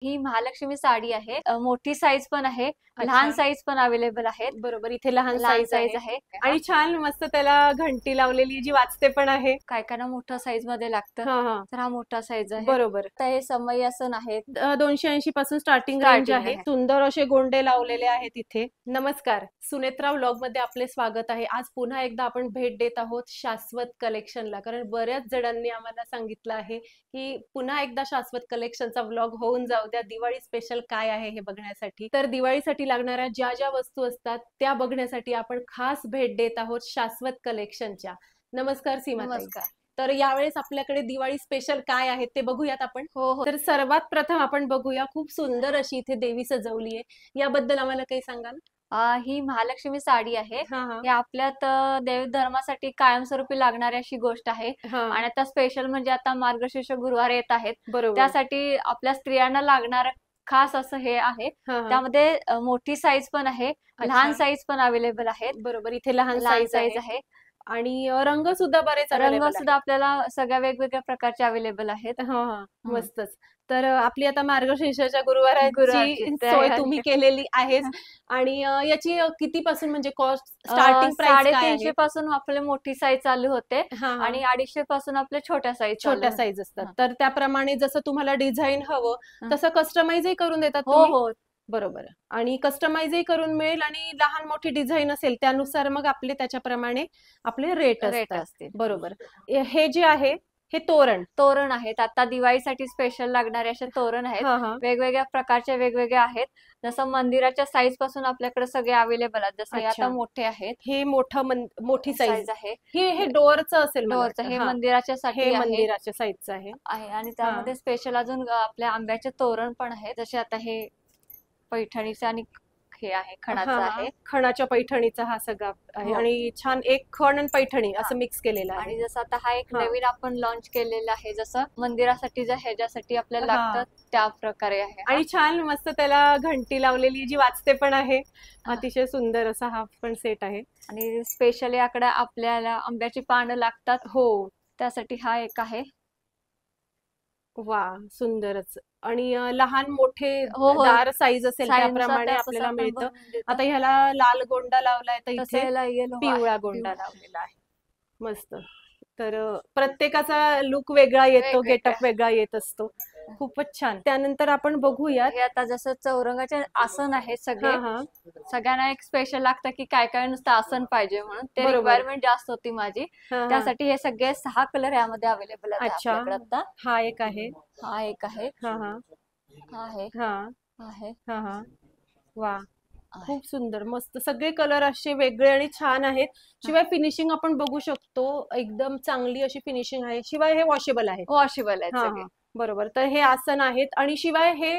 ही महालक्ष्मी साडी आहे. मोठी साईज पण आहे, लहान अच्छा. साईज पण अवेलेबल आहेत. बरोबर, इथे लहान लहान साईज साईज आहे आहे. आणि छान मस्त त्याला घंटी लावलेली जी वाजते पण आहे. काय काय ना मोठा साईज मध्ये लागतं, हा हा तर हा मोठा साईज आहे. बरोबर. आता हे समईआसन आहेत. 280 पासून स्टार्टिंग रेंज स्टार्टिंग आहे. आहे. सुंदर असे गोंडे लावलेले आहेत इथे. नमस्कार, सुनेत्रा व्लॉग मध्ये आपले स्वागत आहे. आज पुन्हा एकदा आपण भेट देत आहोत शाश्वत कलेक्शनला, कारण बऱ्याच जणांनी आम्हाला सांगितलं आहे की पुन्हा एकदा शाश्वत कलेक्शनचा व्लॉग होऊन जाऊ द्या, दिवाळी स्पेशल काय आहे हे बघण्यासाठी. तर दिवाळीसाठी लागणाऱ्या ज्या ज्या वस्तू असतात त्या बघण्यासाठी आपण खास भेट देत आहोत शाश्वत कलेक्शनच्या. नमस्कार सीमा ताई. नमस्कार. तर यावेळेस आपल्याकडे दिवाळी स्पेशल काय आहे ते बघूयात आपण. हो हो. तर सर्वात प्रथम आपण बघूया, खूप सुंदर अशी इथे देवी सजवली आहे, याबद्दल आम्हाला काही सांगाल? ही महालक्ष्मी साडी आहे. हा हा हे आपल्यात देव धर्मासाठी कायमस्वरूपी लागणारी अशी गोष्ट आहे. हा आणि आता स्पेशल म्हणजे आता मार्गशीर्ष गुरुवार येत आहेत, बरोबर. त्यासाठी आपल्या स्त्रियांना लागणार खास असं हे आहे. हा हा त्यामध्ये मोठी साईज पण आहे, लहान अच्छा. साईज पण अवेलेबल आहेत. बरोबर, इथे लहान लहान साईज साईज आहे आहे. आणि रंग सुद्धा बरेच रंग अवेलेबल सुद्धा आहेत. आपल्याला सगळ्या वेगवेगळ्या प्रकारचे अवेलेबल आहेत. हा हा हम्म. मस्तच. तर आपली आता मार्गशीर्षाच्या गुरुवाराची गुरुवारची सोय तयारी. तुम्ही केलेली आहेच. आणि याची कितीपासून म्हणजे कॉस्ट स्टार्टिंग प्राइस काय 350 आहे? पासून आपले मोठी साईज चालू होते हा हा आणि 250 पासून आपल्या छोट्या साईज छोट्या साईज असतात. तर त्याप्रमाणे जसं तुम्हाला डिझाईन हवं तसं कस्टमाइजही करून देतात हो तुम्ही? हो. बरोबर. आणि कस्टमाइजही करून मिळेल आणि लहान मोठी डिझाईन असेल त्यानुसार मग आपले त्याच्याप्रमाणे आपले रेट रेट असतात. असतील. बरोबर. हे जे आहे हे तोरण. तोरण आहेत, आता दिवाळीसाठी स्पेशल लागणारे असे तोरण आहेत. हा हा वेगवेगळ्या प्रकारचे वेगवेगळे आहेत. जसं मंदिराच्या साईज पासून आपल्याकडे सगळे अवेलेबल आहेत. जसे अच्छा. आता मोठे आहेत, हे मोठी साईज साईज आहे. हे डोअरचं असेल मला डोअरचं वाटतं. हे हा, मंदिराच्या हे साठी आहे. मंदिराच्या साईजचं आहे. आणि त्यामध्ये स्पेशल अजून आपल्या आंब्याचे तोरण पण आहे. जसे आता हे पैठणीचे आणि हे आहे खणाचं आहे. खणाच्या पैठणीचा हा सगळा आहे. हो. आणि छान एक खण आणि पैठणी असं मिक्स केलेलं आहे. आणि जसं आता हा एक हा. नवीन आपण लॉन्च केलेला आहे, जसं मंदिरासाठी ह्याच्यासाठी आपल्याला हा. लागतं त्या प्रकारे आहे हा. आणि छान मस्त त्याला घंटी लावलेली जी वाजते पण आहे. अतिशय सुंदर असा हा पण सेट आहे. आणि स्पेशली आकडे आपल्याला आंब्याची पानं लागतात, हो. त्यासाठी हा एक आहे. वा, सुंदरच. आणि लहान मोठे हो हो. दार साईज असेल साईजनुसार त्याप्रमाणे तसं आपल्याला आपण मिळतं. बनवून देतो. आता ह्याला लाल गोंडा लावलाय तर तसं इथे याला yellow पिवळा आहे, गोंडा पिवळा. लावलेला आहे. मस्त. तर प्रत्येकाचा लुक वेगळा येतो, वेगवेगळा. गेटअप वेगळा येत असतो. खूपच छान. त्यानंतर आपण बघूयात. हे आता जसं चौरंगाचे आसन आहेत सगळे, हा हा सगळ्यांना एक स्पेशल लागतं की काय काय नुसतं आसन पाहिजे म्हणून, ते बरोबर. रिक्वायरमेंट जास्त होती माझी. हा हा त्यासाठी हे सगळे 6 कलर यामध्ये अवेलेबल आहेत अच्छा. आपल्याकडे आता. हा एक आहे. हा एक आहे, हा हा हा आहे, हा हा आहे, हा हा वा, आहे. खूप सुंदर. मस्त सगळे कलर असे वेगळे आणि छान आहेत. शिवाय फिनिशिंग आपण बघू शकतो, एकदम चांगली अशी फिनिशिंग आहे. शिवाय हे वॉशेबल आहे. वॉशेबल आहेत हा सगळे. हा बरोबर. तर हे आसन आहेत आणि शिवाय हे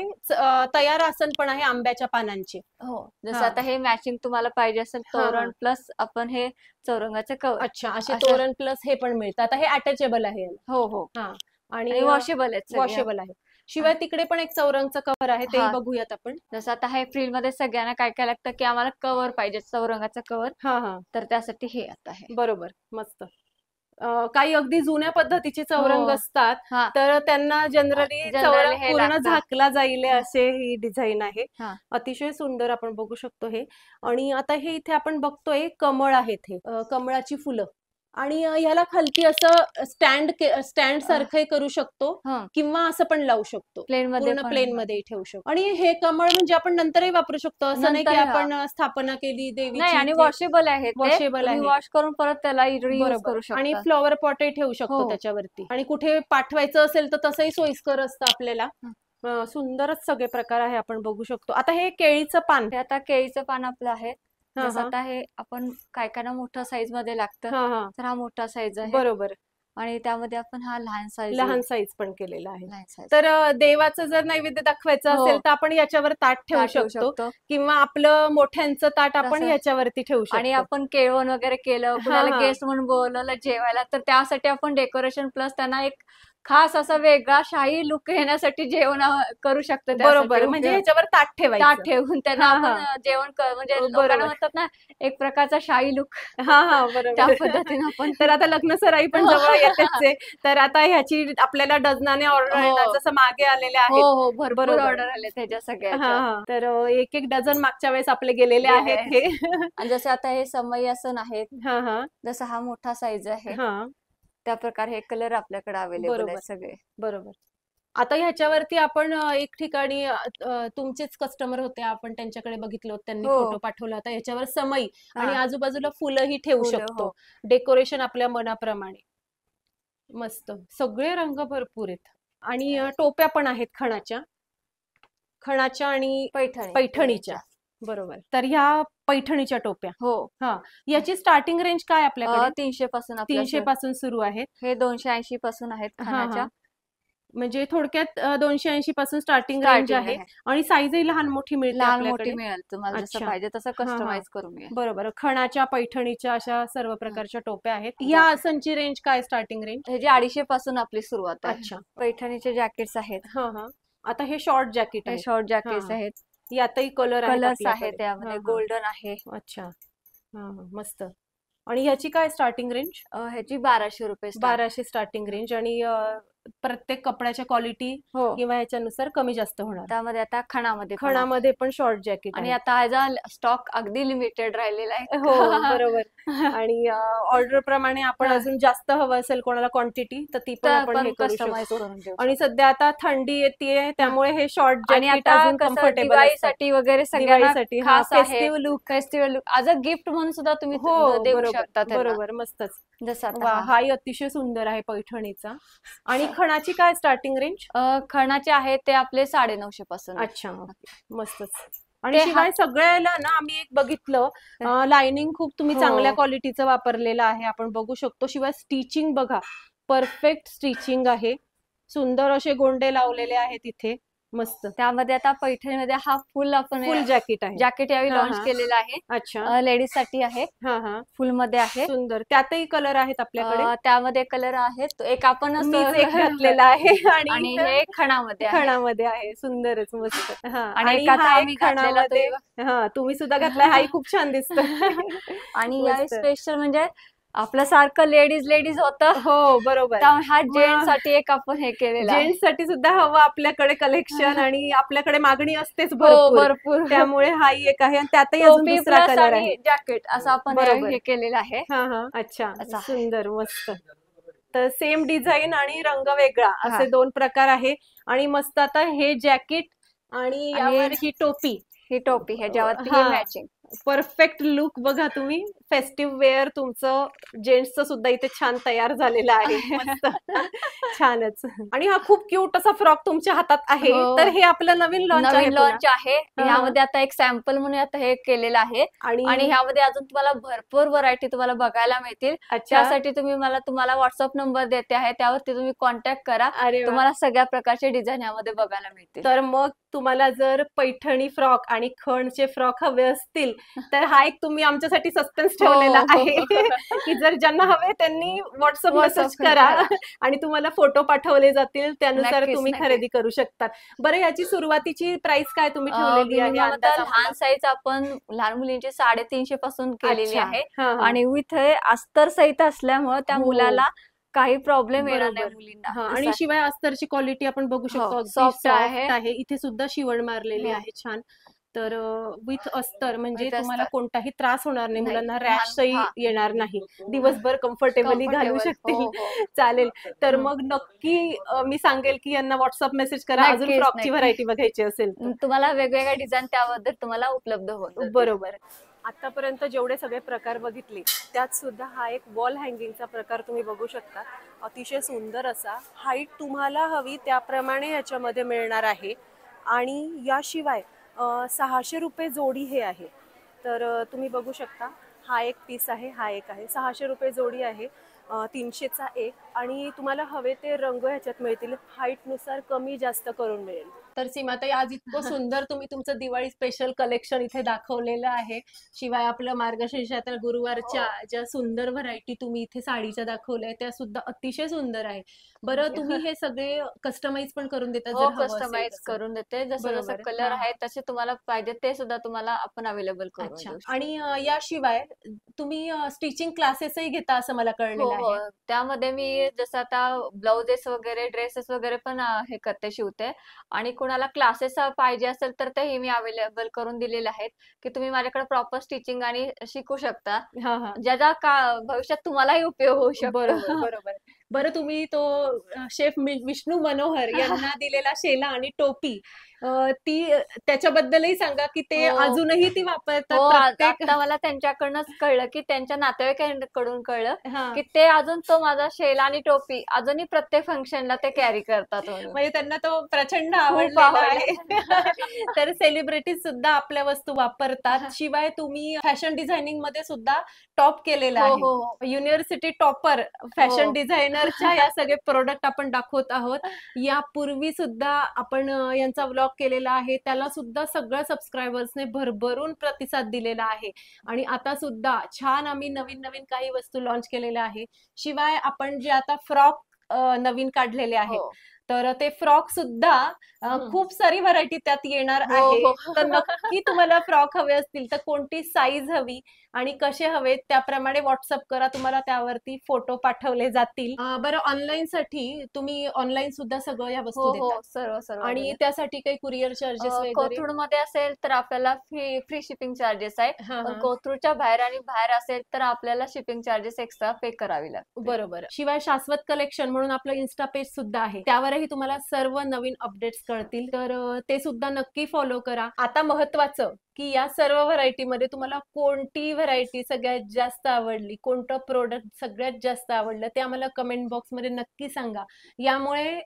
तयार आसन पण आहे आंब्याच्या पानांचे. हो, जसं हा. आता हे मॅचिंग तुम्हाला पाहिजे असेल, हा, हा. तोरण प्लस आपण हे चौरंगाचे कवर. अच्छा, असे तोरण प्लस हे पण मिळतं. आता हे अटॅचेबल आहे. हो हो. हा. आणि आणि वॉशेबल आहेत सगळे. वॉशेबल आहे. शिवाय तिकडे पण एक चौरंगचं कव्हर आहे, ते हा. बघूयात आपण. जसं आता हे फ्रील मध्ये सगळ्यांना काय काय लागतं की आम्हाला कव्हर पाहिजे, चौरंगाचं कव्हर, हा हा तर त्यासाठी हे आता आहे. बरोबर. मस्त. काही अगदी जुन्या पद्धतीचे चौरंग हो. असतात, हा. तर त्यांना जनरली Generally चौरंग हे पूर्ण लागतं. झाकला जाईल असे ही डिझाईन आहे. हा. अतिशय सुंदर आपण बघू शकतो हे. आणि आता हे इथे आपण बघतोय कमळ आहेत, हे कमळाची फुलं. आणि ह्याला खालती असं स्टँड सारखं करू शकतो हं. किंवा असं पण लावू शकतो. प्लेन मध्ये पूर्ण पण. प्लेन मध्ये ठेवू शकतो. आणि हे कमळ म्हणजे आपण नंतरही वापरू शकतो, असं नाही की नंतर, आपण स्थापना केली नाही, देवीची आणि इथे. वॉशेबल आहे ते. वॉशेबल तुम्ही आहे. वॉश करून परत त्याला रियूज बरोबर. करू आणि शकता. फ्लॉवर पॉटही ठेवू शकतो हो. त्याच्यावरती. आणि कुठे पाठवायचं असेल तर तसंही सोयीस्कर असतं आपल्याला. सुंदरच सगळे प्रकार आहे आपण बघू शकतो. आता हे केळीचं पान. हे आता केळीचं पान आपलं आहे. हा, जसं हा. आता हे आपण काय काय ना मोठ्या साईज मध्ये लागतं, हा हा तर हा मोठा साईज आहे. बरोबर. आणि त्यामध्ये आपण हा लहान साईज पण केलेला आहे. लहान साईज तर देवाचं जर नैवेद्य दाखवायचं हो. असेल तर आपण याच्यावर ताट ठेवू ठेवू शकतो किंवा आपलं मोठ्यांचं ताट आपण तसं. याच्यावरती ठेवू आणि शकतो. आपण केळवण वगैरे केलं, हा, कुणाला हा. गेस्ट म्हणून बोलवलं जेवायला, तर त्यासाठी आपण डेकोरेशन प्लस त्यांना एक खास असा वेगळा शाही लुक येण्यासाठी जेवण करू शकतो बरोबर, म्हणजे ह्याच्यावर ताट ताट ठेवायचं. ठेवून त्यांना हा, आपण जेवण म्हणजे लोकांना बरोबर. म्हणतात ना एक प्रकारचा शाही लुक हा त्या बरोबर. पद्धतीने आपण तर आता लग्न सराई पण जवळ येतेच आहे, तर आता ह्याची आपल्याला डझनाने ऑर्डर हो. येणार, जसं मागे आलेल्या हो आहेत. हो भरपूर बरोबर. ऑर्डर आले त्याच्या सगळ्याच्या. हा तर एक एक डझन मागच्या वेळेस आपले गेलेले आहेत हे. आणि जसे आता हे समईआसन आहेत, हा हा जसा हा मोठा साईज आहे हा त्या प्रकारे हे कलर आपल्याकडे अवेलेबल बरोबर. आहेत सगळे. बरोबर. आता ह्याच्यावरती आपण एक ठिकाणी तुमचेच कस्टमर होते, आपण त्यांच्याकडे बघितलं होतं, त्यांनी हो. फोटो पाठवला होता. याच्यावर समई आणि हा. आजूबाजूला फुलंही ठेवू फुलं, शकतो, हो. डेकोरेशन आपल्या मनाप्रमाणे. मस्त, सगळे रंग भरपूर आहेत. आणि टोप्या पण आहेत खणाच्या आणि पैठणीच्या. बरोबर. तर ह्या पैठणीच्या टोप्या, हो हा, याची स्टार्टिंग रेंज काय आपल्याकडे? 300 पासून 300 पासून सुरू आहेत. हे 280 पासून आहेत हा खणाच्या. हा म्हणजे थोडक्यात 280 पासून स्टार्टिंग रेंज स्टार्टिंग आहे. आहे. आणि साईजही लहान मोठी मिळते लहान मोठी आपल्याकडे. मिळेल तुम्हाला जसं अच्छा. पाहिजे तसं हा, हा. कस्टमाइज करून मिळेल. बरोबर. खणाच्या पैठणीच्या अशा सर्व प्रकारच्या टोप्या आहेत. जॅकेट. या आसनची रेंज काय, स्टार्टिंग रेंज? हे जे 250 पासून आपली सुरुवात आहे. अच्छा. पैठणीचे जॅकेट्स आहेत. हा हा आता हे शॉर्ट जॅकेट हे आहे. शॉर्ट जॅकेट्स हा. आहेत. यातही कलर कलर्स आहेत त्यामध्ये, गोल्डन आहे. अच्छा. हा मस्त. आणि ह्याची काय स्टार्टिंग रेंज? ह्याची 1200 रुपये start. 1200 starting range. आणि प्रत्येक कपड्याच्या क्वालिटी हो किंवा ह्याच्यानुसार कमी जास्त होणार. त्यामध्ये आता खणामध्ये पण आहे. खणामध्ये पण शॉर्ट जॅकेट आणि आहे. आता ह्याचा स्टॉक अगदी लिमिटेड राहिलेला आहे. हो बरोबर. आणि ऑर्डर प्रमाणे आपण अजून जास्त हवं असेल कोणाला क्वांटिटी, तर ती पण तर आपण आपण हे करू कस्टमाइज शकतो. करून देऊ आणि सध्या आता थंडी येते, त्यामुळे हे शॉर्ट आणि जॅकेट आता अजून कसं कम्फर्टेबल असतात. दिवाळीसाठी वगैरे सगळ्यांना दिवाळीसाठी हा खास आहे. Festive look. Festival look as a gift म्हणून सुद्धा तुम्ही हो देऊ बरोबर शकता त्यांना. बरोबर. मस्तच. जसं आता वा, हा. हाही अतिशय सुंदर आहे पैठणीचा. आणि खणाची काय स्टार्टिंग रेंज? खणाचे आहे ते आपले 950 पासून आहे. अच्छा, मस्तच. आणि ते शिवाय सगळ्याला ना आम्ही एक बघितलं, लाइनिंग खूप तुम्ही हो. चांगल्या क्वालिटीचं वापरलेलं आहे, आपण बघू शकतो. शिवाय स्टिचिंग बघा, परफेक्ट स्टिचिंग आहे. सुंदर असे गोंडे लावलेले आहेत इथे. मस्त. त्यामध्ये आता पैठणीमध्ये हा फुल आपण फुल जॅकेट आहे. जॅकेट यावेळी हा, लॉन्च हा. केलेला आहे. अच्छा. लेडीज साठी आहे. हा हा फुल मध्ये आहे. सुंदर. त्यातही कलर आहेत आपल्याकडे. त्यामध्ये कलर आहेत. एक आपण मीच एक घातलेला आहे. आणि हे खणामध्ये आहे. खणामध्ये आहे. सुंदरच, मस्त. हा. आणि आणि एक आता हा आम्ही एक घातलेला खणामध्ये, हा, तुम्ही सुद्धा घातलाय, हाही खूप छान दिसतो. आणि यावेळी मस्त. स्पेशल म्हणजे आपल्यासारखं लेडीज होतं. हो बरोबर. त्यामुळे हा जेंट्स साठी एक आपण हे केलेलं आहे. जेंट्स साठी सुद्धा हवं आपल्याकडे कलेक्शन, आणि आपल्याकडे मागणी असतेच हो भरपूर. भरपूर. त्यामुळे हाही एक आहे. आणि त्यातही अजून टोपी दुसरा प्लस कलर आणि आहे. जॅकेट असं आपण बरोबर. हे केलेलं आहे. हा हा अच्छा, असं आहे. सुंदर, मस्त. तर सेम डिझाईन आणि रंग वेगळा हा. असे दोन प्रकार आहे. आणि मस्त. आता हे जॅकेट आणि यावर ही टोपी, ही टोपी ह्याच्यावरती हा. मॅचिंग परफेक्ट लुक बघा तुम्ही. फेस्टिव्ह वेअर तुमचं जेंट्सचं सुद्धा इथे छान तयार झालेलं आहे. मस्त, छानच. आणि हा खूप क्यूट असा फ्रॉक तुमच्या हातात आहे. हो. तर हे आपलं नवीन लॉन्च आहे. लॉन्च आहे. हा. ह्यामध्ये आता एक सॅम्पल म्हणून आता हे केलेलं आहे. आणि ह्यामध्ये अजून तुम्हाला भरपूर व्हरायटी तुम्हाला बघायला मिळतील. त्यासाठी तुम्हाला व्हॉट्सअप नंबर देते आहे, त्यावरती तुम्ही कॉन्टॅक्ट करा. तुम्हाला सगळ्या प्रकारचे डिझाईन यामध्ये बघायला मिळतील. तर मग तुम्हाला जर पैठणी फ्रॉक आणि खणचे फ्रॉक हवे असतील, तर हा एक तुम्ही आमच्यासाठी सस्पेन्स ठेवलेला आहे, की जर ज्यांना हवे त्यांनी व्हॉट्सअप मेसेज करा आणि तुम्हाला फोटो पाठवले जातील, त्यानुसार तुम्ही खरेदी करू शकतात. बरं, याची सुरुवातीची प्राइस काय तुम्ही ठेवलेली आहे? लहान साईज आपण लहान मुलींची 350 पासून केलेली आहे. हा. आणि विथ अस्तर सहित असल्यामुळे त्या मुलाला काही प्रॉब्लेम येणार नाही मुलींना. हा. आणि शिवाय अस्तरची क्वालिटी आपण बघू शकतो, सॉफ्ट आहे. इथे सुद्धा शिवण मारलेली आहे छान. तर विथ अस्तर म्हणजे तुम्हाला कोणताही त्रास होणार नाही, मुलांना रॅशही येणार नाही, दिवसभर कम्फर्टेबली घालू शकतील. चालेल. तर मग नक्की मी सांगेल की यांना व्हॉट्सअप मेसेज करा, अजून फ्रॉकची व्हरायटी बघायची असेल तर. तुम्हाला वेगवेगळ्या डिझाईन त्याबद्दल तुम्हाला उपलब्ध होईल. बरोबर. आतापर्यंत जेवढे सगळे प्रकार बघितले, त्यात सुद्धा हा एक वॉल हँगिंगचा प्रकार तुम्ही बघू शकता. अतिशय सुंदर असा, हाईट तुम्हाला हवी त्याप्रमाणे याच्यामध्ये मिळणार आहे. आणि याशिवाय 600 रुपये जोडी हे आहे. तर तुम्ही बघू शकता, हा एक पीस आहे, हा एक आहे. 600 रुपये जोडी आहे, 300चा एक. आणि तुम्हाला हवे ते रंग ह्याच्यात मिळतील, हाईटनुसार कमी जास्त करून मिळेल. तर सीमाताई, आज इतकं सुंदर तुम्ही तुमचं दिवाळी स्पेशल कलेक्शन इथे दाखवलेलं आहे. शिवाय आपलं मार्गशीर्षातील गुरुवारच्या ज्या सुंदर व्हरायटी तुम्ही इथे साडीच्या दाखवल्या त्या सुद्धा अतिशय सुंदर आहे. बरं, तुम्ही हे सगळे कस्टमाइज पण करून देता हो, जर हवं असेल कस्टमाइज तसं? करून देते. जसं जसं बरोबर. कलर आहेत तसे तुम्हाला पाहिजे ते सुद्धा तुम्हाला आपण अवेलेबल करून अच्छा. देऊ शकतो. आणि याशिवाय तुम्ही स्टिचिंग क्लासेसही घेता असं मला हो, कळलेलं हो. आहे. त्यामध्ये मी जसं आता ब्लाउजेस वगैरे, ड्रेसेस वगैरे पण हे करते, शिवते. आणि कुणाला क्लासेस पाहिजे असेल तर तेही मी अवेलेबल करून दिलेले आहेत, की तुम्ही माझ्याकडे प्रॉपर स्टिचिंग आणि शिकू शकता. हां, हां. ज्याचा का भविष्यात तुम्हालाही उपयोग होऊ शकतो. बरोबर, बरोबर. बरं, तुम्ही तो शेफ विष्णू मनोहर यांना दिलेला शेला आणि टोपी ती त्याच्याबद्दलही सांगा, की ते हो. अजूनही ती वापरतात हो, प्रत्येक. आता मला त्यांच्याकडूनच कळलं, की त्यांच्या नातेवाईकांकडून कळलं, हां. की ते अजून तो माझा शेला आणि टोपी अजूनही प्रत्येक फंक्शनला ते कॅरी करतात म्हणून. म्हणजे त्यांना तो प्रचंड खूप आवडलेला आहे. आवडला. तर सेलिब्रिटीज सुद्धा आपल्या वस्तू वापरतात. शिवाय तुम्ही फॅशन डिझायनिंग मध्ये सुद्धा टॉप केलेला हो, आहे. हो, हो. युनिव्हर्सिटी टॉपर फॅशन हो. डिझायनरच्या या सगळे प्रोडक्ट आपण दाखवत आहोत. यापूर्वी सुद्धा आपण यांचा व्लॉग केलेला आहे. त्याला सुद्धा सगळ्या सबस्क्रायबर्सने भरभरून प्रतिसाद दिलेला आहे. आणि आता सुद्धा छान आम्ही नवीन नवीन काही वस्तू लॉन्च केलेल्या आहे. शिवाय आपण जे आता फ्रॉक नवीन काढलेले आहेत, हो. तर ते फ्रॉक सुद्धा खूप सारी व्हरायटी त्यात येणार हो, आहे. हो. तर नक्की तुम्हाला फ्रॉक हवे असतील तर कोणती साईज हवी आणि कसे हवेत त्याप्रमाणे व्हॉट्सअप करा, तुम्हाला त्यावरती फोटो पाठवले जातील. बरं, ऑनलाईन साठी तुम्ही ऑनलाईन सुद्धा सगळं या वस्तू हो, देतात हो. सर्व, सर्व आणि available. त्यासाठी काही कुरिअर चार्जेस वगैरे? कोथरूडमध्ये असेल तर आपल्याला फ्री शिपिंग चार्जेस आहे. हां, पण हां. कोथरूडच्या बाहेर आणि बाहेर असेल तर आपल्याला शिपिंग चार्जेस एक्स्ट्रा पे करावी लागते. बरोबर. शिवाय शाश्वत कलेक्शन म्हणून आपलं इन्स्टा पेज सुद्धा आहे, त्यावरही तुम्हाला सर्व नवीन अपडेट्स कळतील. तर ते सुद्धा नक्की फॉलो करा. आता महत्वाचं की या सर्व व्हरायटीमध्ये तुम्हाला कोणती व्हरायटी सगळ्यात जास्त आवडली, कोणतं प्रोडक्ट सगळ्यात जास्त आवडलं ते आम्हाला कमेंट बॉक्समध्ये नक्की सांगा. यामुळे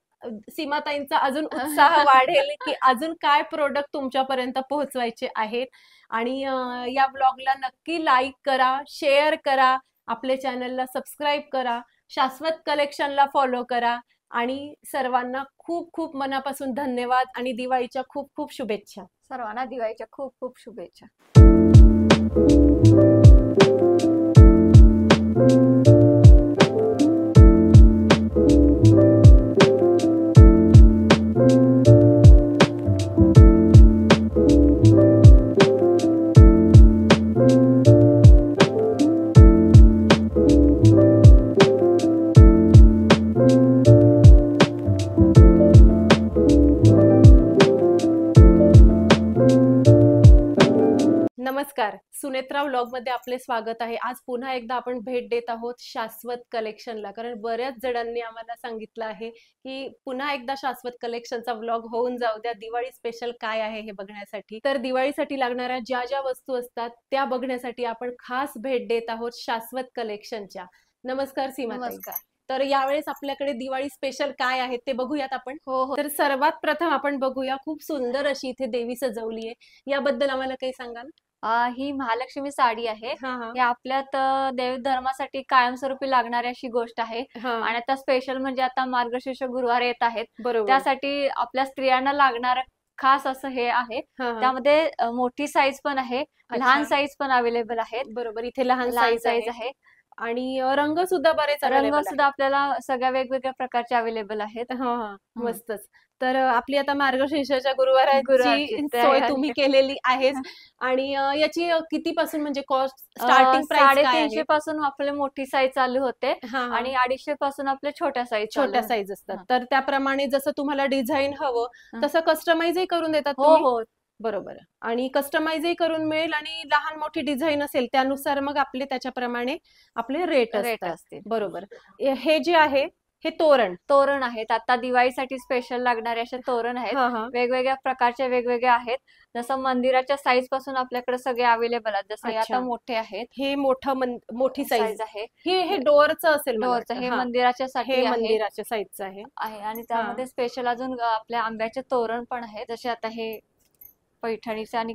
सीमाताईंचा अजून उत्साह वाढेल की अजून काय प्रोडक्ट तुमच्यापर्यंत पोहोचवायचे आहेत. आणि या ब्लॉगला नक्की लाईक करा, शेअर करा, आपल्या चॅनलला सबस्क्राईब करा, शाश्वत कलेक्शनला फॉलो करा आणि सर्वांना खूप खूप मनापासून धन्यवाद आणि दिवाळीच्या खूप खूप शुभेच्छा. सर्वांना दिवाळीच्या खूप खूप शुभेच्छा. नमस्कार, सुनेत्रा व्लॉग मध्ये आपले स्वागत आहे. आज पुन्हा एकदा आपण भेट देत आहोत शाश्वत कलेक्शनला, कारण बऱ्याच जणांनी आम्हाला सांगितलं आहे की पुन्हा एकदा शाश्वत कलेक्शनचा व्लॉग होऊन जाऊ द्या, दिवाळी स्पेशल काय आहे हे बघण्यासाठी. तर दिवाळीसाठी लागणाऱ्या ज्या ज्या वस्तू असतात त्या बघण्यासाठी आपण खास भेट देत आहोत शाश्वत कलेक्शनच्या. नमस्कार सीमाताई. नमस्कार. तर यावेळेस आपल्याकडे दिवाळी स्पेशल काय आहे ते बघूयात आपण. हो, हो. तर सर्वात प्रथम आपण बघूया, खूप सुंदर अशी इथे देवी सजवली आहे, याबद्दल आम्हाला काही सांगाल? ही महालक्ष्मी साडी आहे. हां, हां. ही आपल्यात देव धर्मासाठी कायमस्वरूपी लागणारी अशी गोष्ट आहे. हां. आणि आता स्पेशल म्हणजे आता मार्गशीर्ष गुरुवार येत आहेत, बरोबर. त्यासाठी आपल्या स्त्रियांना लागणार खास असं हे आहे. हां, हां. त्यामध्ये मोठी साईज पण आहे, लहान अच्छा. साईज पण अवेलेबल आहेत. बरोबर, इथे लहान लहान साईज साईज आहे. आणि रंग सुद्धा बरेच रंग अवेलेबल सुद्धा आपल्याला सगळ्या वेगवेगळ्या प्रकारचे अवेलेबल आहेत. आहेत. हां, हां. हं. मस्तच. तर आपली आता मार्गशीर्षाच्या गुरुवाराची गुरुवारची सोय तयारी. तुम्ही केलेली आहेच. आणि याची कितीपासून म्हणजे कॉस्ट स्टार्टिंग प्राइस काय 350 आहे? पासून आपले मोठी साईज चालू होते हां, हां. आणि 250 पासून आपले छोट्या साईज छोट्या साईज असतात. हां. तर त्याप्रमाणे जसं तुम्हाला डिझाईन हवं हां. तसं कस्टमाइजही करून देतात हो, तुम्ही? हो. बरोबर. आणि कस्टमाइजही करून मिळेल आणि लहान मोठी डिझाईन असेल त्यानुसार मग आपले त्याच्याप्रमाणे आपले रेट रेट असतात. असतील. बरोबर. हे जे आहे हे तोरण आहेत. आता दिवाळीसाठी स्पेशल लागणारे असे तोरण आहेत. हां, हां. वेगवेगळ्या प्रकारचे वेगवेगळे आहेत. जसं मंदिराच्या साईज पासून आपल्याकडे सगळे अवेलेबल आहेत. जसं हे अच्छा. आता मोठे आहेत. हे मोठी साईज साईज आहे. हे डोअरचं असेल मला डोअरचं वाटतं. हे हां. मंदिराच्या साठी हे आहे. मंदिराच्या साईजचं आहे. आणि त्यामध्ये स्पेशल अजून आपल्या आंब्याचे तोरण पण आहेत. जसे आता हे पैठणीचे आणि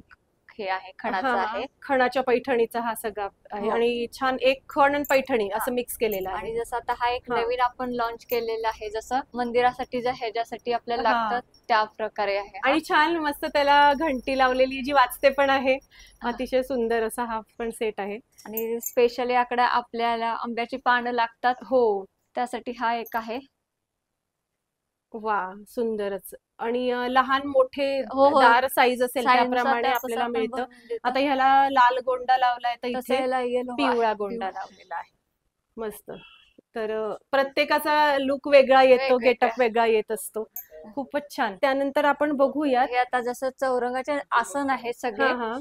हे आहे खणाचं हां, आहे. खणाच्या पैठणीचा हा सगळा आहे. हो. आणि छान एक खण आणि पैठणी असं हां. मिक्स केलेलं आणि आहे. जसं आता हा एक हां. नवीन आपण लॉन्च केलेला आहे, जसं मंदिरासाठी ह्याच्यासाठी आपल्याला हां. लागतात त्या प्रकारे आहे हा. आणि छान मस्त त्याला घंटी लावलेली जी वाजते पण आहे. अतिशय सुंदर असा हा पण सेट आहे. आणि स्पेशली आकडा आपल्याला आंब्याची पानं लागतात, हो. त्यासाठी हा एक आहे. वा सुंदरच. आणि लहान मोठे हो हो दार साईज असेल साईजनुसार त्याप्रमाणे ते तसं आपल्याला आपण मिळतं. बनवून देतो. आता ह्याला लाल गोंडा लावलाय तर तसं इथे याला येलो पिवळा आहे गोंडा पिवळा. लावलेला आहे. मस्त. तर प्रत्येकाचा लुक वेगळा येतो, वेगवेगळ्या. गेटअप वेगळा येत असतो. खूपच छान. त्यानंतर आपण बघूयात. हे आता जसं चौरंगाचे आसन आहेत हा सगळे, हा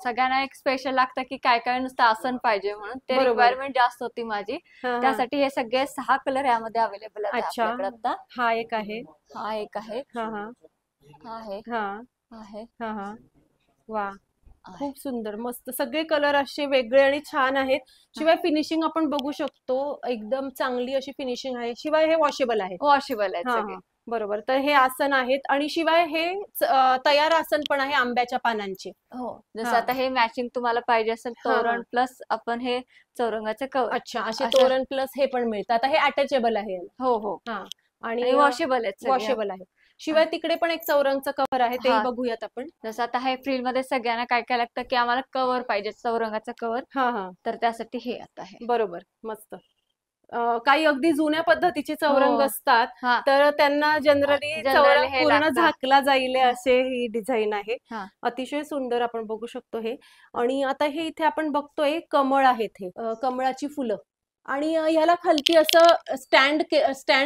सगळ्यांना एक स्पेशल लागतं की काय काय नुसतं आसन पाहिजे म्हणून ते बरोबर. रिक्वायरमेंट जास्त होती माझी. हा हा त्यासाठी हे सगळे 6 कलर यामध्ये अवेलेबल आहेत अच्छा. आपल्याकडे आता. हा एक आहे. हा एक आहे, हा हा हा आहे, हा हा आहे, हा हा वा आहे. खूप सुंदर. मस्त. सगळे कलर असे वेगळे आणि छान आहेत. शिवाय फिनिशिंग आपण बघू शकतो, एकदम चांगली अशी फिनिशिंग आहे. शिवाय हे वॉशेबल आहे. वॉशेबल आहेत हा सगळे. हा बरोबर. तर हे आसन आहेत आणि शिवाय हे तयार आसन पण आहे आंब्याच्या पानांचे. हो, जसं हा आता हे मॅचिंग तुम्हाला पाहिजे असेल हा हा तोरण प्लस आपण हे चौरंगाचं कवर अच्छा. असे अशा. तोरण प्लस हे पण मिळतं. आता हे अटॅचेबल आहे याला. हो हो हा आणि आणि वॉशेबल आहेत सगळे. वॉशेबल आहे. शिवाय तिकडे पण एक चौरंगचं कव्हर आहे, तेही हा, बघूयात आपण. जसं आता हे फ्रील मध्ये सगळ्यांना काय काय लागतं की आम्हाला कव्हर पाहिजे चौरंगाचं कव्हर, हा हा तर त्यासाठी हे आता आहे. बरोबर. मस्त. काही अगदी जुन्या पद्धतीचे चौरंग हो असतात, हा, तर त्यांना जनरली जनरली चौरंग हे पूर्ण लागतं. झाकला जाईल असे ही डिझाईन आहे. हा अतिशय सुंदर आपण बघू शकतो हे. आणि आता हे इथे आपण बघतोय कमळ आहेत, हे कमळाची फुलं. आणि ह्याला खालती असं स्टँड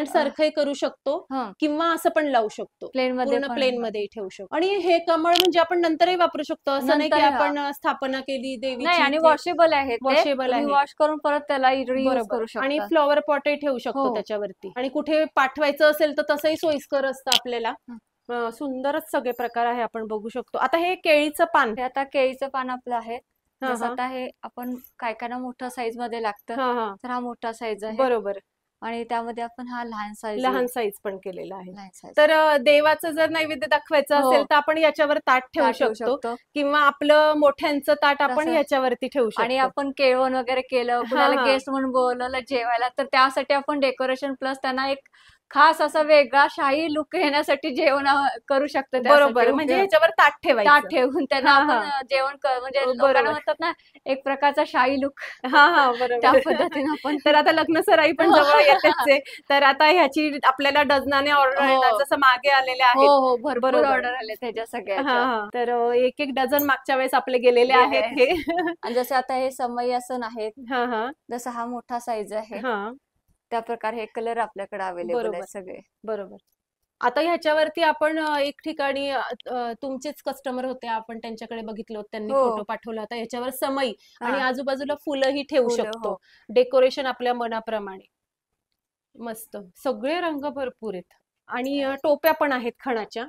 सारखं करू शकतो हा किंवा असं पण लावू शकतो. प्लेन मध्ये पूर्ण पण प्लेन मध्ये ठेवू शकतो. आणि हे कमळ म्हणजे आपण नंतरही वापरू शकतो, असं नाही की नंतर हा आपण स्थापना केली नाही, देवीची आणि इथे. वॉशेबल आहे ते, वॉशेबल तुम्ही आहे. वॉश करून परत त्याला रियूज बरोबर. करू आणि शकता. फ्लॉवर पॉटही ठेवू शकतो हो त्याच्यावरती. आणि कुठे पाठवायचं असेल तर तसंही सोयीस्कर असतं आपल्याला. हं. सुंदरच सगळे प्रकार आहे आपण बघू शकतो. आता हे केळीचं पान. हे आता केळीचं पान आपलं आहे. हा जसं हा आता हे आपण काय काय ना मोठ्या साईज मध्ये लागतं, हा हा तर हा मोठा साईज आहे. बरोबर. आणि त्यामध्ये आपण हा लहान साईज लहान साईज पण केलेला आहे. लहान साईज तर देवाचं जर नैवेद्य दाखवायचं हो असेल तर आपण याच्यावर ताट ठेवू ठेवू शकतो शकतो किंवा आपलं मोठ्यांचं ताट आपण तसं. ह्याच्यावरती ठेवू आणि शकतो. आपण केळवण वगैरे केलं, हा कुणाला हा गेस्ट म्हणून बोलवलं जेवायला, तर त्यासाठी आपण डेकोरेशन प्लस त्यांना एक खास असा वेगळा शाही लुक येण्यासाठी जेवण करू शकतो. त्यासाठी बरोबर. म्हणजे उपयोग ह्याच्यावर ताट ताट ठेवायचं. ठेवून त्यांना हा आपण हा जेवण म्हणजे लोकांना बरोबर. म्हणतात ना एक प्रकारचा शाही लुक, हा हा त्या बरोबर. पद्धतीने आपण तर आता लग्न सराई पण जवळ येतेच आहे. तर आता ह्याची आपल्याला डझनाने ऑर्डर हो येणार, जसं मागे आलेल्या हो आहेत. हो भरपूर बरोबर. ऑर्डर आले त्याच्या हा सगळ्याच्या. हा तर एक एक डझन मागच्या वेळेस आपले गेलेले गेले. आहेत हे. आणि जसे आता हे समई आसन आहेत, हा हा जसा हा मोठा साईज आहे, हा त्या प्रकारे हे कलर आपल्याकडे अवेलेबल बरोबर आहेत सगळे. बरोबर. आता ह्याच्यावरती आपण एक ठिकाणी तुमचेच कस्टमर होते, आपण त्यांच्याकडे बघितलं होतं, त्यांनी हो फोटो पाठवला होता. याच्यावर समई हा आणि आजूबाजूला फुलंही ठेवू फुलं शकतो, हो. डेकोरेशन आपल्या मनाप्रमाणे. मस्त. सगळे रंग भरपूर आहेत. आणि टोप्या पण आहेत खणाच्या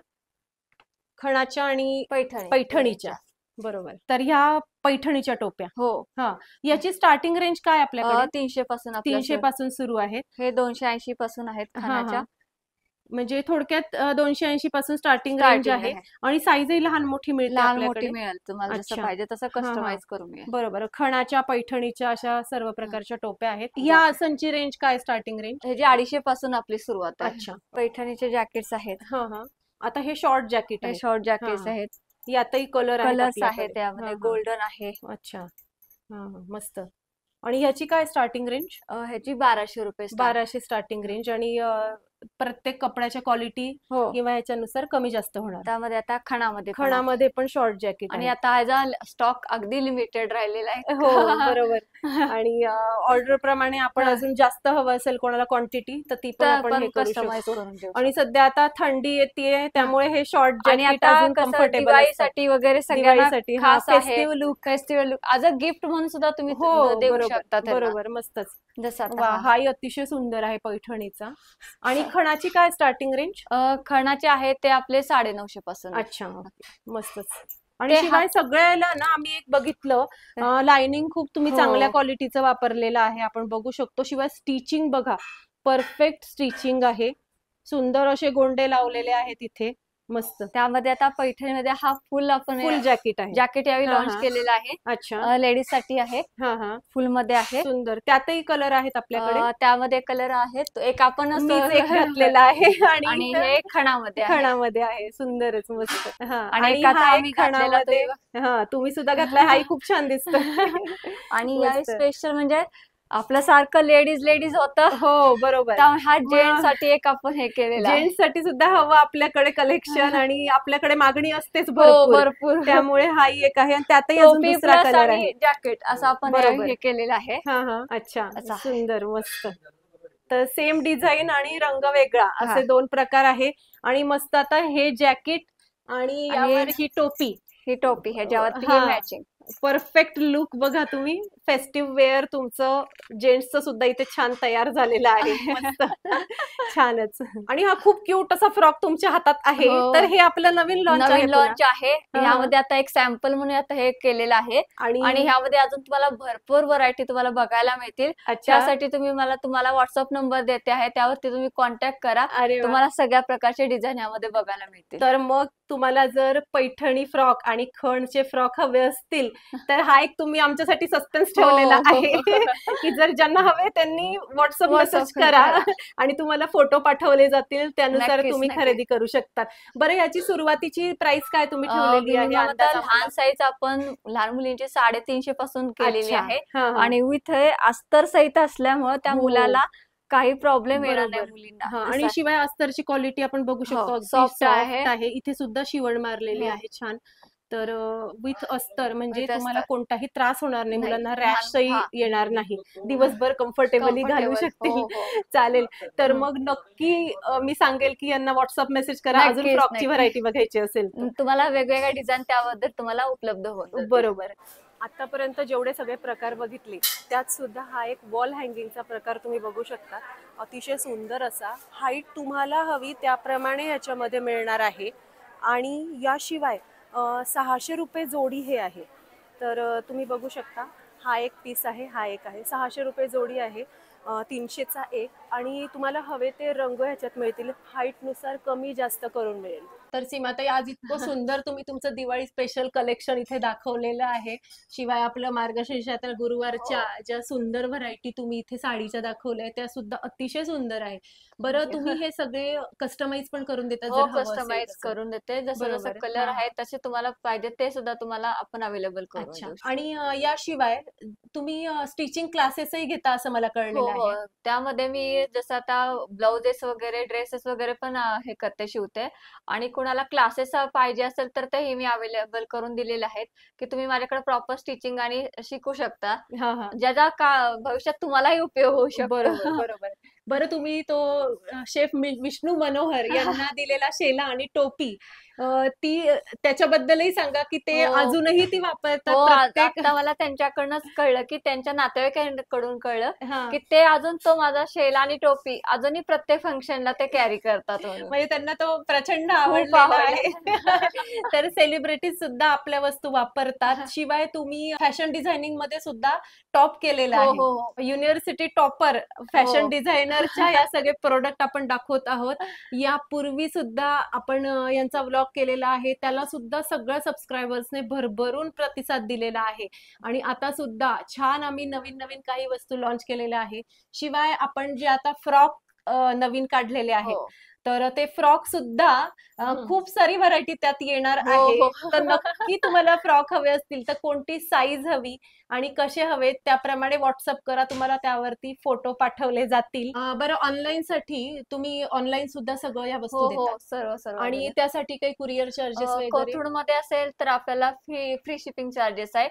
आणि पैठणीच्या. बरोबर. तर ह्या पैठणीच्या टोप्या. हो हा याची स्टार्टिंग रेंज काय आपल्याकडे? 300 पासून 300 पासून सुरू आहेत. हे 280 पासून आहेत हा खानाच्या. हा म्हणजे थोडक्यात 280 पासून स्टार्टिंग रेंज स्टार्टिंग आहे. आहे. आणि साईजही लहान मोठी मिळते लहान मोठी आपल्याकडे. मिळेल तुम्हाला जसं अच्छा. पाहिजे तसं हा हा कस्टमाइज करून मिळेल. बरोबर. खणाच्या पैठणीच्या अशा सर्व प्रकारच्या टोप्या आहेत. या जॅकेट. आसनची रेंज काय स्टार्टिंग रेंज? ह्याची 250 पासून आपली सुरुवात आहे. अच्छा. पैठणीचे जॅकेट्स आहेत, हा हा आता हे शॉर्ट जॅकेट हे आहे. शॉर्ट जॅकेट्स हा. आहेत, यातही कलर कलर्स आहेत त्यामध्ये, गोल्डन आहे. अच्छा. हा हा मस्त. आणि ह्याची काय स्टार्टिंग रेंज? ह्याची 1200 रुपये start. 1200 starting range. आणि प्रत्येक कपड्याच्या क्वालिटी हो किंवा ह्याच्यानुसार कमी जास्त होणार. त्यामध्ये आता खणामध्ये पण आहे. खणामध्ये पण शॉर्ट जॅकेट आणि आहे. आता ह्याचा स्टॉक अगदी लिमिटेड राहिलेला आहे. हो बरोबर. आणि ऑर्डर प्रमाणे आपण अजून जास्त हवं असेल कोणाला क्वांटिटी तर ती पण तर आपण पण हे करू कस्टमाइज शकतो. करून देऊ आणि सध्या आता थंडी येते त्यामुळे हे शॉर्ट आणि जॅकेट आता अजून कसं कम्फर्टेबल असतात. दिवाळीसाठी वगैरे सगळ्यांना दिवाळीसाठी हा खास आहे festive look. Festival look as a gift म्हणून सुद्धा तुम्ही हो देऊ बरोबर शकता त्यांना. बरोबर मस्तच. जसं आता वा हा. हाही अतिशय सुंदर आहे पैठणीचा. आणि खणाची काय स्टार्टिंग रेंज? खणाचे आहेत ते आपले 950 पासून आहे. अच्छा मस्तच. आणि ते शिवाय सगळ्याला ना आम्ही एक बघितलं लाइनिंग खूप तुम्ही हो. चांगल्या क्वालिटीचं वापरलेलं आहे, आपण बघू शकतो. शिवाय स्टिचिंग बघा, परफेक्ट स्टिचिंग आहे. सुंदर असे गोंडे लावलेले आहेत इथे. मस्त. त्यामध्ये आता पैठणीमध्ये हा फुल आपण फुल जॅकेट आहे. जॅकेट यावेळी हा, लॉन्च हा. केलेला आहे. अच्छा. लेडीज साठी आहे, हा हा फुल मध्ये आहे. सुंदर. त्यातही कलर आहेत आपल्याकडे. त्यामध्ये कलर आहेत, एक आपण मीच एक घातलेला आहे आणि हे खणामध्ये आहे. खणामध्ये आहे. सुंदरच मस्त. हा आणि एक आता आम्ही घातलेला तो हा तुम्ही सुद्धा घातलाय, हाही खूप छान दिसतो. आणि या स्पेशल म्हणजे आपलं सारखं लेडीज लेडीज होतं. हो बरोबर. त्यामुळे हा जेंट्स साठी एक आपण हे केलेलं आहे. जेंट्स साठी सुद्धा हवं आपल्याकडे कलेक्शन आणि आपल्याकडे मागणी असतेच हो भरपूर. भरपूर. त्यामुळे हाही एक आहे आणि त्यातही अजून टोपी दुसरा प्लस कलर आहे. आणि जॅकेट असं आपण बरोबर. हे केलेलं आहे. हा अच्छा असं आहे. सुंदर मस्त. तर सेम डिझाईन आणि रंग वेगळा हा. असे दोन प्रकार आहे. आणि मस्त आता हे जॅकेट आणि यावर ही टोपी. ही टोपी ह्याच्यावरती हे हा मॅचिंग. परफेक्ट लुक बघा तुम्ही. फेस्टिव्ह वेअर तुमचं जेंट्सचं सुद्धा इथे छान तयार झालेलं आहे. मस्त छानच. आणि हा खूप क्यूट असा फ्रॉक तुमच्या हातात आहे. हो. तर हे आपलं नवीन लॉन्च आहे. हा. ह्यामध्ये आता एक सॅम्पल म्हणून आता हे केलेलं आहे आणि ह्यामध्ये अजून तुम्हाला भरपूर व्हरायटी तुम्हाला बघायला मिळतील. त्यासाठी तुम्हाला व्हॉट्सअप नंबर देते आहे, त्यावरती तुम्ही कॉन्टॅक्ट करा. तुम्हाला सगळ्या प्रकारचे डिझाईन यामध्ये बघायला मिळतील. तर मग तुम्हाला जर पैठणी फ्रॉक आणि खणचे फ्रॉक हवे असतील तर हा एक तुम्ही आमच्यासाठी सस्पेन्स ठेवलेला आहे की जर ज्यांना हवे त्यांनी व्हॉट्सअप मेसेज करा आणि तुम्हाला फोटो पाठवले जातील, त्यानुसार तुम्ही खरेदी करू शकता. बरं याची सुरुवातीची प्राइस काय तुम्ही ठेवलेली आहे? लहान साईज आपण लहान मुलींची 350 पासून केलेली आहे आणि विथ अस्तर सहित असल्यामुळे त्या मुलाला काही प्रॉब्लेम येणार नाही मुलींना. आणि शिवाय अस्तरची क्वालिटी आपण बघू शकतो, सॉफ्ट आहे. इथे सुद्धा शिवण मारलेली आहे छान. तर विथ अस्तर म्हणजे तुम्हाला कोणताही त्रास होणार नाही, मुलांना रॅशही येणार नाही, दिवसभर कम्फर्टेबली घालू शकतील. चालेल. तर मग नक्की मी सांगेल की यांना व्हॉट्सअप मेसेज करा अजून फ्रॉकची व्हरायटी बघायची असेल. तुम्हाला वेगवेगळ्या डिझाईन त्याबद्दल तुम्हाला उपलब्ध होईल. बरोबर. आतापर्यंत जेवढे सगळे प्रकार बघितले त्यात सुद्धा हा एक वॉल हँगिंगचा प्रकार तुम्ही बघू शकता. अतिशय सुंदर असा. हाईट तुम्हाला हवी त्याप्रमाणे याच्यामध्ये मिळणार आहे. आणि याशिवाय 600 रुपये जोडी हे आहे. तर तुम्ही बघू शकता हा एक पीस आहे, हा एक आहे. 600 रुपये जोडी आहे. 300चा एक. आणि तुम्हाला हवे ते रंग ह्याच्यात मिळतील. हाईटनुसार कमी जास्त करून मिळेल. तर सीमाताई आज इतकं सुंदर तुम्ही तुमचं दिवाळी स्पेशल कलेक्शन इथे दाखवलेलं आहे. शिवाय आपलं मार्गशीर्षातील गुरुवारच्या ज्या सुंदर व्हरायटी तुम्ही इथे साडीच्या दाखवल्या त्या सुद्धा अतिशय सुंदर आहे. बरं तुम्ही हे सगळे कस्टमाइज पण करून देता? कस्टमाइज करून देते. जसं जसं कलर आहे तसे तुम्हाला पाहिजे ते सुद्धा तुम्हाला आपण अवेलेबल करू. आणि याशिवाय तुम्ही स्टिचिंग क्लासेसही घेता असं मला कळलेलं आहे. त्यामध्ये मी जसं आता ब्लाउजेस वगैरे ड्रेसेस वगैरे पण हे करते, शिवते. आणि कुणाला क्लासेस पाहिजे असेल तर तेही मी अवेलेबल करून दिलेले आहेत की तुम्ही माझ्याकडे प्रॉपर स्टिचिंग आणि शिकू शकता, ज्याचा भविष्यात तुम्हालाही उपयोग होऊ शकतो. बरोबर. बरं तुम्ही तो शेफ विष्णू मनोहर यांना दिलेला शेला आणि टोपी ती त्याच्याबद्दलही सांगा की ते अजूनही ती वापरतात. आता मला त्यांच्याकडूनच कळलं की त्यांच्या नातेवाईकांकडून कळलं की ते अजून तो माझा शेला आणि टोपी अजूनही प्रत्येक फंक्शनला ते कॅरी करतात. म्हणजे त्यांना तो प्रचंड आवडला आहे. तर सेलिब्रिटीज सुद्धा आपल्या वस्तू वापरतात. शिवाय तुम्ही फॅशन डिझायनिंग मध्ये सुद्धा टॉप केलेला आहे. युनिव्हर्सिटी टॉपर फॅशन डिझायनरच्या या सगळे प्रोडक्ट आपण दाखवत आहोत. यापूर्वी सुद्धा आपण यांचा व्लॉग केलेला आहे, त्याला सुद्धा सगळ्या सबस्क्रायबर्सने भरभरून प्रतिसाद दिलेला आहे. आणि आता सुद्धा छान आम्ही नवीन नवीन काही वस्तू लॉन्च केलेल्या आहे. शिवाय आपण जे आता फ्रॉक नवीन काढलेले आहेत तर ते फ्रॉक सुद्धा खूप सारी व्हरायटी त्यात येणार आहे. तर नक्की तुम्हाला फ्रॉक हवे असतील तर कोणती साईज हवी आणि कसे हवे त्याप्रमाणे व्हॉट्सअप करा, तुम्हाला त्यावरती फोटो पाठवले जातील. बरं ऑनलाईन साठी तुम्ही ऑनलाईन सुद्धा सगळं या वस्तू देता? सर्व. आणि त्यासाठी काही कुरिअर चार्जेस वगैरे? कोथरूड मध्ये असेल तर आपल्याला फ्री शिपिंग चार्जेस आहे.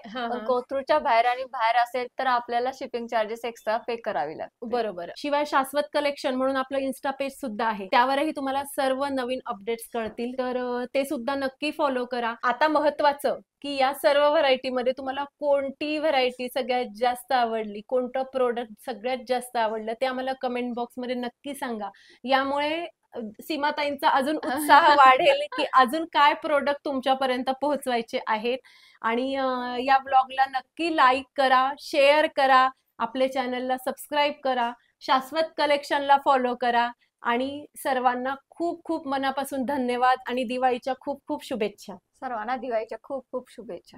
कोथरूडच्या बाहेर आणि बाहेर असेल तर आपल्याला शिपिंग चार्जेस एक्स्ट्रा पे करावी लागते. बरोबर. शिवाय शाश्वत कलेक्शन म्हणून आपलं इन्स्टा पेज सुद्धा आहे, त्यावरही तुम्हाला सर्व नवीन अपडेट्स कळतील. तर ते सुद्धा नक्की फॉलो करा. आता महत्वाचं की या सर्व व्हरायटी मध्ये तुम्हाला कोणती व्हरायटी सगळ्यात जास्त आवडली, कोणतं प्रोडक्ट सगळ्यात जास्त आवडलं ते आम्हाला कमेंट बॉक्स मध्ये नक्की सांगा. यामुळे सीमाताईंचा अजून उत्साह वाढेल की अजून काय प्रोडक्ट तुमच्यापर्यंत पोहोचवायचे आहेत. आणि या ब्लॉगला नक्की लाईक करा, शेअर करा, आपल्या चॅनलला सबस्क्राईब करा, शाश्वत कलेक्शनला फॉलो करा. आणि सर्वांना खूप खूप मनापासून धन्यवाद आणि दिवाळीच्या खूप खूप शुभेच्छा. सर्वांना दिवाळीच्या खूप खूप शुभेच्छा.